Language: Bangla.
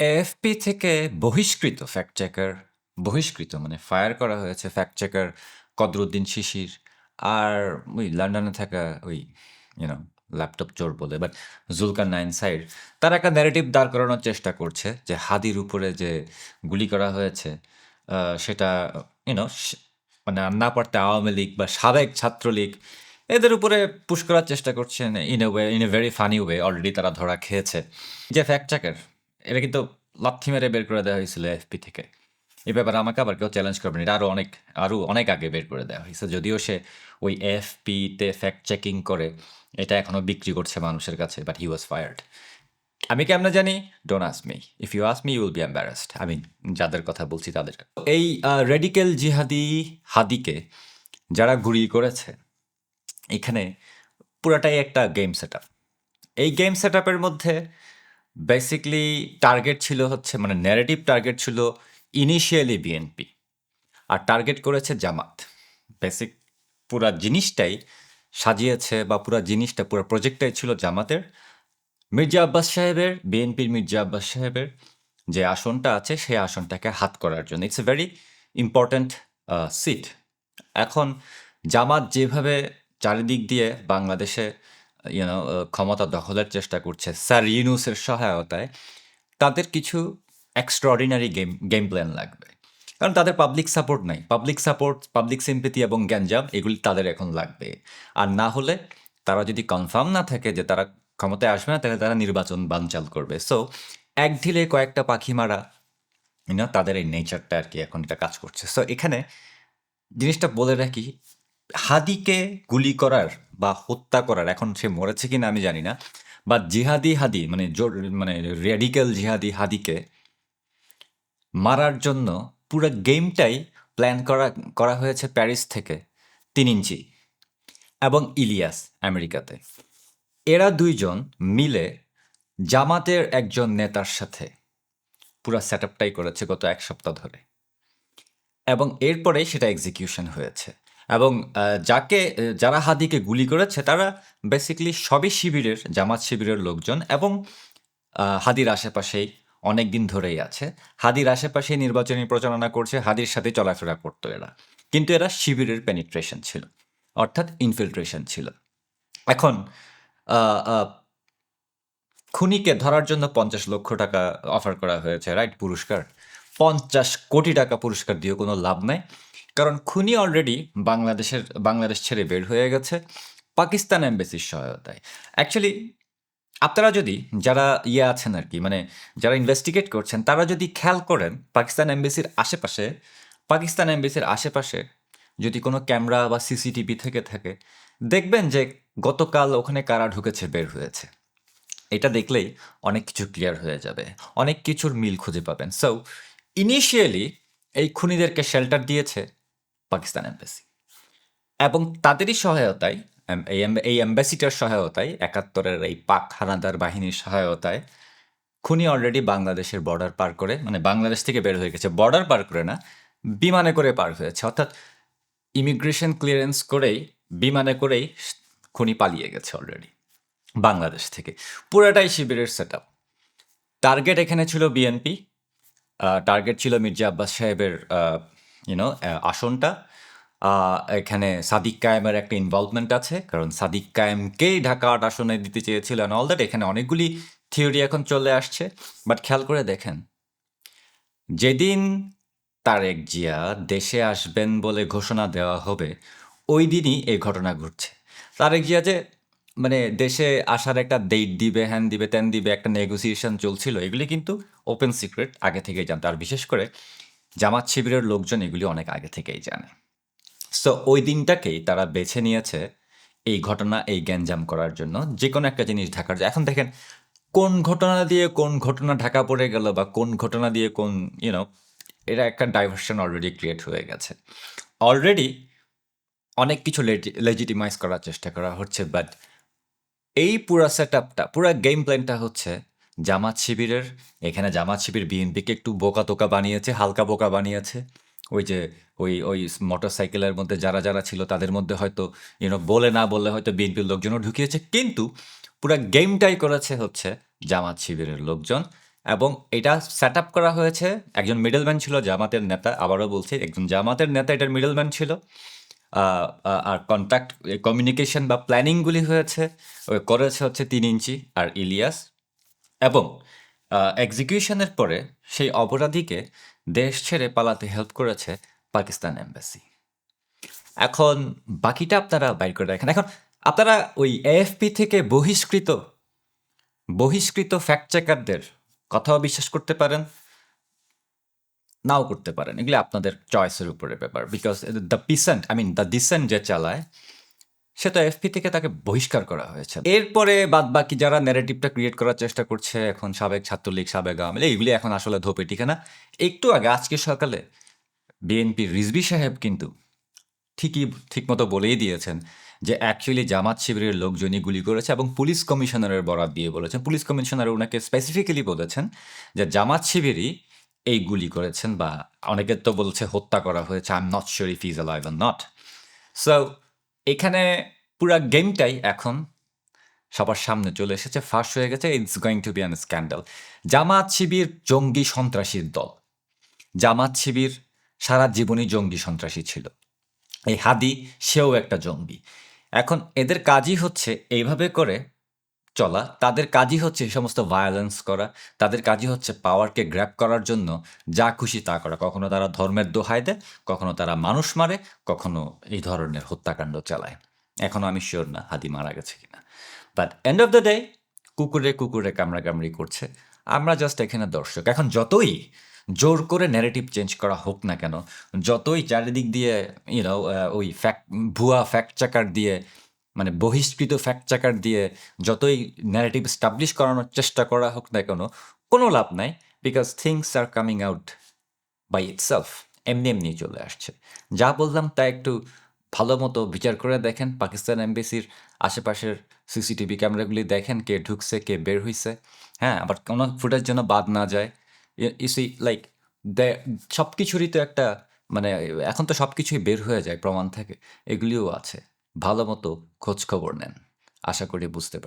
এএফপি থেকে বহিষ্কৃত মানে ফায়ার করা হয়েছে ফ্যাক্ট চেকার কদরুদ্দিন শিশির আর ওই লন্ডনে থাকা ওই ইউনো ল্যাপটপ চোর বলে বাট জুলকার নাইন সাইড তারা একটা ন্যারেটিভ দাঁড় করানোর চেষ্টা করছে যে হাদির উপরে যে গুলি করা হয়েছে সেটা ইউনো মানে আর না পারতে আওয়ামী লীগ বা সাবেক ছাত্রলীগ এদের উপরে পুশ করার চেষ্টা করছেন in a very funny way already তারা ধরা খেয়েছে যে ফ্যাক্ট চেকার এটা কিন্তু লাথি মেরে বের করে দেওয়া হয়েছিল এফপি থেকে এই ব্যাপারে আমাকে আবার কেউ চ্যালেঞ্জ করবেন এটা আরও অনেক আগে বের করে দেওয়া হয়েছে যদিও সে ওই এফপিতে ফ্যাক্ট চেকিং করে এটা এখনো বিক্রি করছে মানুষের কাছে বাট হি ওয়াজ ফায়ার্ড আমি কেমনে জানি don't ask me if you ask me you will be embarrassed আমি যাদের কথা বলছি তাদের এই রেডিক্যাল জিহাদি হাদিকে যারা গুলি করেছে এখানে পুরাটাই একটা গেম সেট এই গেম সেট মধ্যে বেসিকলি টার্গেট ছিল হচ্ছে মানে ন্যারেটিভ টার্গেট ছিল ইনিশিয়ালি বিএনপি আর টার্গেট করেছে জামাত বেসিক পুরা জিনিসটাই সাজিয়েছে বা পুরা জিনিসটা পুরো প্রজেক্টটাই ছিল জামাতের মির্জা আব্বাস সাহেবের বিএনপির মির্জা আব্বাস সাহেবের যে আসনটা আছে সেই আসনটাকে হাত করার জন্য it's a very important seat এখন জামাত যেভাবে চারিদিক দিয়ে বাংলাদেশে ক্ষমতা দখলের চেষ্টা করছে স্যার ইউনুসের সহায়তায় তাদের কিছু এক্সট্রাঅর্ডিনারি গেম প্ল্যান লাগবে কারণ তাদের পাবলিক সাপোর্ট নাই পাবলিক সিম্পেথি এবং গ্যাঞ্জাম এগুলি তাদের এখন লাগবে আর না হলে তারা যদি কনফার্ম না থাকে যে তারা ক্ষমতায় আসবে না তাহলে তারা নির্বাচন বানচাল করবে সো এক ঢিলে কয়েকটা পাখি মারা তাদের এই নেচারটা আর কি এখন এটা কাজ করছে সো এখানে জিনিসটা বলে রাখি হাদিকে গুলি করার বা হত্যা করার এখন সে মরেছে কিনা আমি জানি না বা জিহাদি হাদি মানে রেডিক্যাল জিহাদি হাদিকে মারার জন্য পুরো গেমটাই প্ল্যান করা হয়েছে প্যারিস থেকে 3 ইঞ্চি এবং ইলিয়াস আমেরিকাতে এরা দুইজন মিলে জামাতের একজন নেতার সাথে পুরো সেট আপটাই করেছে গত 1 সপ্তাহ ধরে এবং এরপরে সেটা এক্সিকিউশন হয়েছে এবং যারা হাদিকে গুলি করেছে তারা বেসিক্যালি সবই জামাত শিবিরের লোকজন এবং হাদির আশেপাশেই অনেক দিন ধরেই আছে হাদির আশেপাশেই নির্বাচনী প্রচারণা করছে হাদির সাথে চলাফেরা করতো এরা কিন্তু এরা শিবিরের পেনিট্রেশন ছিল অর্থাৎ ইনফিলট্রেশন ছিল এখন খুনিকে ধরার জন্য 50 লক্ষ টাকা অফার করা হয়েছে রাইট পুরস্কার 50 কোটি টাকা পুরস্কার দিয়ে কোনো লাভ নাই কারণ খুনি অলরেডি বাংলাদেশ ছেড়ে বের হয়ে গেছে পাকিস্তান এমবেসির সহায়তায় অ্যাকচুয়ালি আপনারা যদি যারা আছেন আর কি মানে যারা ইনভেস্টিগেট করছেন তারা যদি খেয়াল করেন পাকিস্তান এমবেসির আশেপাশে যদি কোনো ক্যামেরা বা সিসিটিভি থেকে থাকে দেখবেন যে গতকাল ওখানে কারা ঢুকেছে বের হয়েছে এটা দেখলেই অনেক কিছু ক্লিয়ার হয়ে যাবে অনেক কিছুর মিল খুঁজে পাবেন সো ইনিশিয়ালি এই খুনিদেরকে শেল্টার দিয়েছে পাকিস্তান এমবেসি এবং তাদেরই সহায়তায় এই এম্বাসিটার সহায়তায় 71-এর এই পাক হানাদার বাহিনীর সহায়তায় খুনি অলরেডি বাংলাদেশের বর্ডার পার করে মানে বাংলাদেশ থেকে বের হয়ে গেছে বর্ডার পার করে না বিমানে করে পার হয়েছে অর্থাৎ ইমিগ্রেশন ক্লিয়ারেন্স করেই বিমানে করেই খুনি পালিয়ে গেছে অলরেডি বাংলাদেশ থেকে পুরোটাই শিবিরের সেট আপ টার্গেট এখানে ছিল বিএনপি টার্গেট ছিল মির্জা আব্বাস সাহেবের আসনটা এখানে সাদিক কায়েমের একটা ইনভলভমেন্ট আছে কারণ সাদিক কায়েমকেই ঢাকা ৮ আসনে দিতে চেয়েছিল অল দ্যাট এখানে অনেকগুলি থিওরি এখন চলে আসছে বাট খেয়াল করে দেখেন যেদিন তারেক জিয়া দেশে আসবেন বলে ঘোষণা দেওয়া হবে ওই দিনই এই ঘটনা ঘটছে তারেক জিয়া যে মানে দেশে আসার একটা ডেট দিবে হ্যান দিবে ত্যান দিবে একটা নেগোসিয়েশন চলছিল এগুলি কিন্তু ওপেন সিক্রেট আগে থেকেই জানতো আর বিশেষ করে জামাত শিবিরের লোকজন এগুলি অনেক আগে থেকেই জানে সো ওই দিনটাকেই তারা বেছে নিয়েছে এই ঘটনা এই গ্যাঞ্জাম করার জন্য যে কোনো একটা জিনিস ঢাকার এখন দেখেন কোন ঘটনা দিয়ে কোন ঘটনা ঢাকা পড়ে গেল বা কোন ঘটনা দিয়ে কোন এটা একটা ডাইভার্সন অলরেডি ক্রিয়েট হয়ে গেছে অলরেডি অনেক কিছু লেজিটিমাইজ করার চেষ্টা করা হচ্ছে বাট এই পুরা সেট আপটা পুরা গেম প্ল্যানটা হচ্ছে জামাত শিবিরের এখানে জামাত শিবির বিএনপিকে একটু বোকা বানিয়েছে হালকা বোকা বানিয়েছে ওই যে ওই মোটর সাইকেলের মধ্যে যারা ছিল তাদের মধ্যে হয়তো বলে না বললে হয়তো বিএনপির লোকজনও ঢুকিয়েছে কিন্তু পুরা গেমটাই করেছে হচ্ছে জামাত শিবিরের লোকজন এবং এটা সেট আপ করা হয়েছে, একজন মিডলম্যান ছিল জামাতের নেতা, আবারও বলছি একজন জামাতের নেতা এটার মিডলম্যান ছিল। আর কন্ট্যাক্ট কমিউনিকেশন বা প্ল্যানিংগুলি হয়েছে করেছে হচ্ছে 3 ইঞ্চি আর ইলিয়াস। এবং এক্সিকিউশনের পরে সেই অপরাধীকে দেশ ছেড়ে পালাতে হেল্প করেছে পাকিস্তান এম্বাসি। এখন বাকিটা আপনারা বাইর করে রাখেন। এখন আপনারা ওই এএফপি থেকে বহিষ্কৃত ফ্যাক্ট চেকারদের কথাও বিশ্বাস করতে পারেন, নাও করতে পারেন। এগুলি আপনাদের চয়েসের উপরে ব্যাপার। বিকজ দ্য ডিসেন্ট যে চালায় সে তো এফপি থেকে তাকে বহিষ্কার করা হয়েছে। এরপরে বাদ বাকি যারা ন্যারেটিভটা ক্রিয়েট করার চেষ্টা করছে, এখন সাবেক ছাত্রলীগ, সাবেক আওয়ামী লীগ, এগুলি এখন আসলে ধোপে টিকে না। একটু আগে আজকে সকালে বিএনপির রিজভী সাহেব কিন্তু ঠিকমতো বলেই দিয়েছেন যে অ্যাকচুয়ালি জামাত শিবিরের লোকজনই গুলি করেছে, এবং পুলিশ কমিশনারের বরাত দিয়ে বলেছেন, পুলিশ কমিশনার ওনাকে স্পেসিফিক্যালি বলেছেন যে জামাত শিবিরই এই গুলি করেছেন, বা অনেকে তো বলছে হত্যা করা হয়েছে। I am not sure if is alive or not. So এখানে পুরা গেমটাই এখন সবার সামনে চলে এসেছে, ফাঁস হয়ে গেছে। It's going to be an scandal. Jamaat Shibir জঙ্গি সন্ত্রাসীর দল। জামাত শিবির সারা জীবনই জঙ্গি সন্ত্রাসী ছিল। এই হাদি সেও একটা জঙ্গি। এখন এদের কাজই হচ্ছে এইভাবে করে চলা, তাদের কাজই হচ্ছে এই সমস্ত ভায়োলেন্স করা, তাদের কাজই হচ্ছে পাওয়ারকে গ্র্যাব করার জন্য যা খুশি তা করা। কখনো তারা ধর্মের দোহাই দেয়, কখনো তারা মানুষ মারে, কখনো এই ধরনের হত্যাকাণ্ড চালায়। এখনও আমি শিওর না হাদি মারা গেছে কিনা। But end of the day কুকুরে কামড়াকামড়ি করছে, আমরা জাস্ট এখানে দর্শক। এখন যতই জোর করে ন্যারেটিভ চেঞ্জ করা হোক না কেন, যতই চারিদিক দিয়ে ওই ভুয়া ফ্যাক্ট চেকার দিয়ে, মানে বহিষ্কৃত ফ্যাক্ট চেকার দিয়ে যতই ন্যারেটিভ স্টাবলিশ করানোর চেষ্টা করা হোক না কেন, কোনো লাভ নাই। Because things are coming out by itself, এমনি চলে আসছে। যা বললাম তা একটু ভালো মতো বিচার করে দেখেন। পাকিস্তান এমবেসির আশেপাশের সিসিটিভি ক্যামেরাগুলি দেখেন, কে ঢুকছে কে বের হইছে। হ্যাঁ, আবার কোনো ফুটেজ যেন বাদ না যায়। ইসি লাইক সব কিছুরই তো একটা, মানে এখন তো সব কিছুই বের হয়ে যায় প্রমাণ থেকে, এগুলিও আছে। ভালো মতো খোঁজ খবর নেন, আশা করি বুঝতে পারেন।